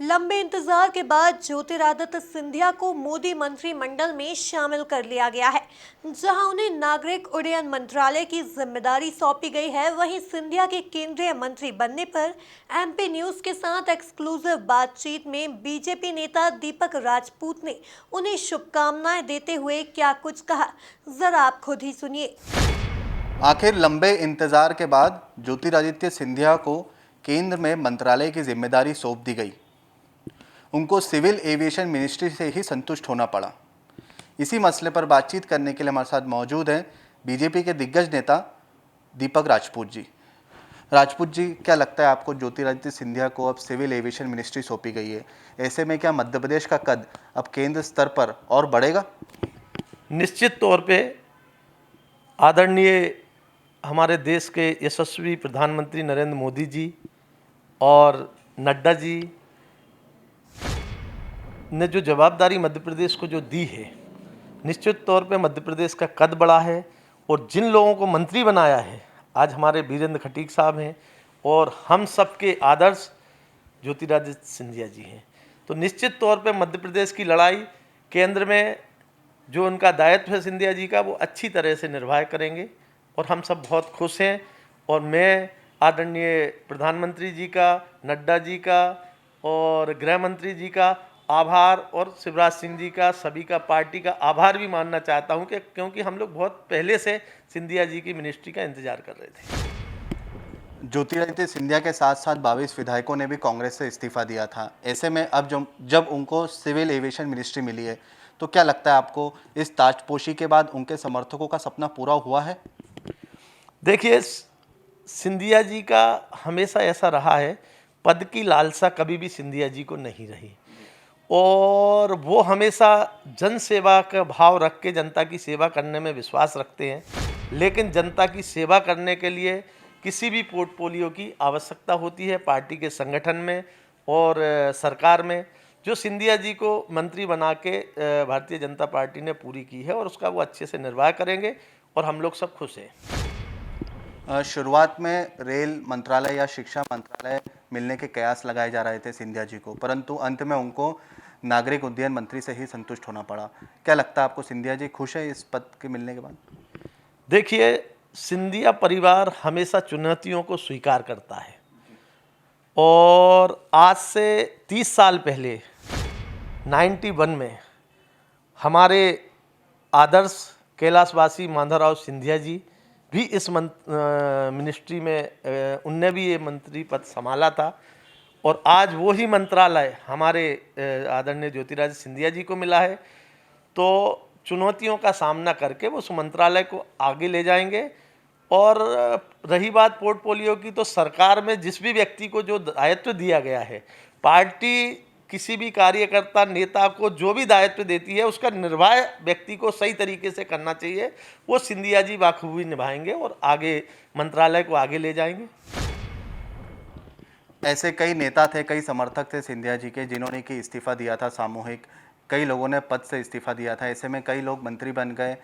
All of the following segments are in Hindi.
लंबे इंतजार के बाद ज्योतिरादित्य सिंधिया को मोदी मंत्रिमंडल में शामिल कर लिया गया है, जहां उन्हें नागरिक उड्डयन मंत्रालय की जिम्मेदारी सौंपी गई है। वहीं सिंधिया के केंद्रीय मंत्री बनने पर एमपी न्यूज के साथ एक्सक्लूसिव बातचीत में बीजेपी नेता दीपक राजपूत ने उन्हें शुभकामनाएं देते हुए क्या कुछ कहा, जरा आप खुद ही सुनिए। आखिर लंबे इंतजार के बाद ज्योतिरादित्य सिंधिया को केंद्र में मंत्रालय की जिम्मेदारी सौंप दी गई। उनको सिविल एविएशन मिनिस्ट्री से ही संतुष्ट होना पड़ा। इसी मसले पर बातचीत करने के लिए हमारे साथ मौजूद हैं बीजेपी के दिग्गज नेता दीपक राजपूत जी। राजपूत जी, क्या लगता है आपको ज्योतिरादित्य सिंधिया को अब सिविल एविएशन मिनिस्ट्री सौंपी गई है, ऐसे में क्या मध्य प्रदेश का कद अब केंद्र स्तर पर और बढ़ेगा? निश्चित तौर पे आदरणीय हमारे देश के यशस्वी प्रधानमंत्री नरेंद्र मोदी जी और नड्डा जी ने जो जवाबदारी मध्य प्रदेश को जो दी है, निश्चित तौर पे मध्य प्रदेश का कद बढ़ा है। और जिन लोगों को मंत्री बनाया है, आज हमारे वीरेंद्र खटीक साहब हैं और हम सबके आदर्श ज्योतिरादित्य सिंधिया जी हैं। तो निश्चित तौर पे मध्य प्रदेश की लड़ाई केंद्र में जो उनका दायित्व है सिंधिया जी का, वो अच्छी तरह से निर्वाह करेंगे और हम सब बहुत खुश हैं। और मैं आदरणीय प्रधानमंत्री जी का, नड्डा जी का और गृह मंत्री जी का आभार और शिवराज सिंह जी का, सभी का, पार्टी का आभार भी मानना चाहता हूं कि क्योंकि हम लोग बहुत पहले से सिंधिया जी की मिनिस्ट्री का इंतजार कर रहे थे। ज्योतिरादित्य सिंधिया के साथ साथ 22 विधायकों ने भी कांग्रेस से इस्तीफा दिया था। ऐसे में अब जब उनको सिविल एविएशन मिनिस्ट्री मिली है, तो क्या लगता है आपको इस ताजपोशी के बाद उनके समर्थकों का सपना पूरा हुआ है? देखिए, सिंधिया जी का हमेशा ऐसा रहा है, पद की लालसा कभी भी सिंधिया जी को नहीं रही और वो हमेशा जन सेवा का भाव रख के जनता की सेवा करने में विश्वास रखते हैं। लेकिन जनता की सेवा करने के लिए किसी भी पोर्टफोलियो की आवश्यकता होती है पार्टी के संगठन में और सरकार में, जो सिंधिया जी को मंत्री बना के भारतीय जनता पार्टी ने पूरी की है और उसका वो अच्छे से निर्वाह करेंगे और हम लोग सब खुश हैं। शुरुआत में रेल मंत्रालय या शिक्षा मंत्रालय मिलने के कयास लगाए जा रहे थे सिंधिया जी को, परंतु अंत में उनको नागरिक उड्डयन मंत्री से ही संतुष्ट होना पड़ा। क्या लगता है आपको, सिंधिया जी खुश है इस पद के मिलने के बाद? देखिए, सिंधिया परिवार हमेशा चुनौतियों को स्वीकार करता है और आज से 30 साल पहले 91 में हमारे आदर्श कैलाशवासी माधवराव सिंधिया जी भी इस मिनिस्ट्री में उनने भी ये मंत्री पद संभाला था और आज वो ही मंत्रालय हमारे आदरणीय ज्योतिरादित्य सिंधिया जी को मिला है। तो चुनौतियों का सामना करके वो उस मंत्रालय को आगे ले जाएंगे। और रही बात पोर्टफोलियो की, तो सरकार में जिस भी व्यक्ति को जो दायित्व दिया गया है, पार्टी किसी भी कार्यकर्ता नेता को जो भी दायित्व देती है उसका निर्वाह व्यक्ति को सही तरीके से करना चाहिए। वो सिंधिया जी बाखूबी निभाएंगे और आगे मंत्रालय को आगे ले जाएंगे। ऐसे कई नेता थे, कई समर्थक थे सिंधिया जी के, जिन्होंने कि इस्तीफा दिया था सामूहिक। कई लोगों ने पद से इस्तीफा दिया था। ऐसे में कई लोग मंत्री बन गए,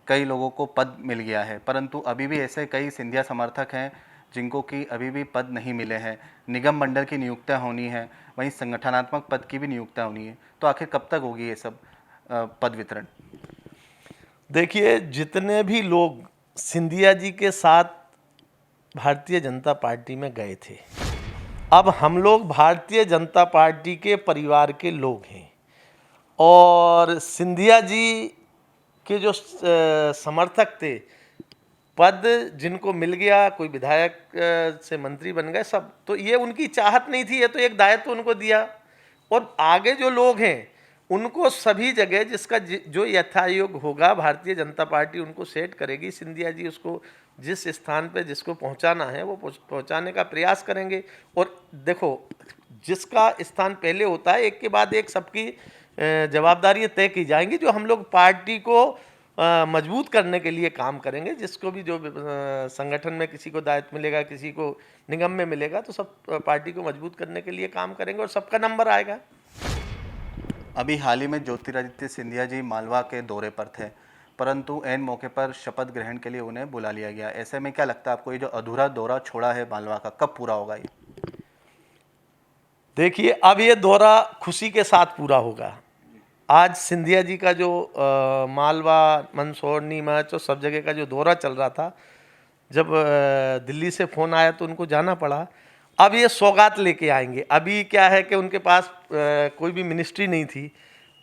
कई लोगों को पद मिल गया है, परंतु अभी भी ऐसे कई सिंधिया समर्थक हैं जिनको कि अभी भी पद नहीं मिले हैं। निगम मंडल की नियुक्तियां होनी है, वहीं संगठनात्मक पद की भी नियुक्तियां होनी है। तो आखिर कब तक होगी ये सब पद वितरण? देखिए, जितने भी लोग सिंधिया जी के साथ भारतीय जनता पार्टी में गए थे, अब हम लोग भारतीय जनता पार्टी के परिवार के लोग हैं और सिंधिया जी के जो समर्थक थे, पद जिनको मिल गया, कोई विधायक से मंत्री बन गए सब, तो ये उनकी चाहत नहीं थी, ये तो एक दायित्व उनको दिया। और आगे जो लोग हैं उनको सभी जगह जिसका जो यथायोग होगा भारतीय जनता पार्टी उनको सेट करेगी। सिंधिया जी उसको जिस स्थान पे जिसको पहुंचाना है वो पहुंचाने का प्रयास करेंगे। और देखो, जिसका स्थान पहले होता है, एक के बाद एक सबकी जवाबदारियां तय की जाएंगी, जो हम लोग पार्टी को मजबूत करने के लिए काम करेंगे। जिसको भी जो संगठन में किसी को दायित्व मिलेगा, किसी को निगम में मिलेगा, तो सब पार्टी को मजबूत करने के लिए काम करेंगे और सबका नंबर आएगा। अभी हाल ही में ज्योतिरादित्य सिंधिया जी मालवा के दौरे पर थे, परंतु ऐन मौके पर शपथ ग्रहण के लिए उन्हें बुला लिया गया। ऐसे में क्या लगता है आपको, ये जो अधूरा दौरा छोड़ा है मालवा का, कब पूरा होगा ये? देखिए, अब ये दौरा खुशी के साथ पूरा होगा। आज सिंधिया जी का जो मालवा, मंदसौर, नीमच और सब जगह का जो दौरा चल रहा था, जब दिल्ली से फ़ोन आया तो उनको जाना पड़ा। अब ये सौगात लेके आएंगे। अभी क्या है कि उनके पास कोई भी मिनिस्ट्री नहीं थी,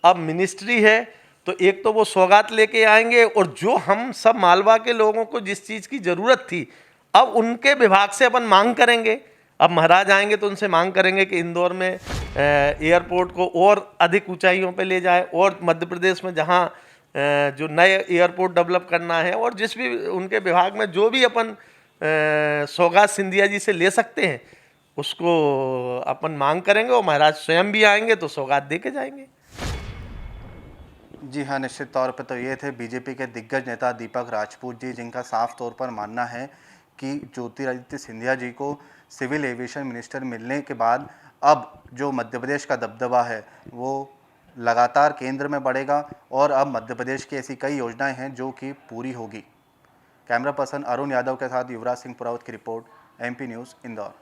अब मिनिस्ट्री है, तो एक तो वो सौगात लेके आएंगे, और जो हम सब मालवा के लोगों को जिस चीज़ की ज़रूरत थी, अब उनके विभाग से अपन मांग करेंगे। अब महाराज आएंगे तो उनसे मांग करेंगे कि इंदौर में एयरपोर्ट को और अधिक ऊंचाइयों पे ले जाए, और मध्य प्रदेश में जहां जो नए एयरपोर्ट डेवलप करना है, और जिस भी उनके विभाग में जो भी अपन सौगात सिंधिया जी से ले सकते हैं, उसको अपन मांग करेंगे, और महाराज स्वयं भी आएंगे तो सौगात दे के जाएंगे। जी हाँ, निश्चित तौर पर तो ये थे बीजेपी के दिग्गज नेता दीपक राजपूत जी, जिनका साफ तौर पर मानना है कि ज्योतिरादित्य सिंधिया जी को सिविल एविएशन मिनिस्टर मिलने के बाद अब जो मध्य प्रदेश का दबदबा है वो लगातार केंद्र में बढ़ेगा, और अब मध्य प्रदेश की ऐसी कई योजनाएं हैं जो कि पूरी होगी। कैमरा पर्सन अरुण यादव के साथ युवराज सिंह पुरावत की रिपोर्ट, MP न्यूज़, इंदौर।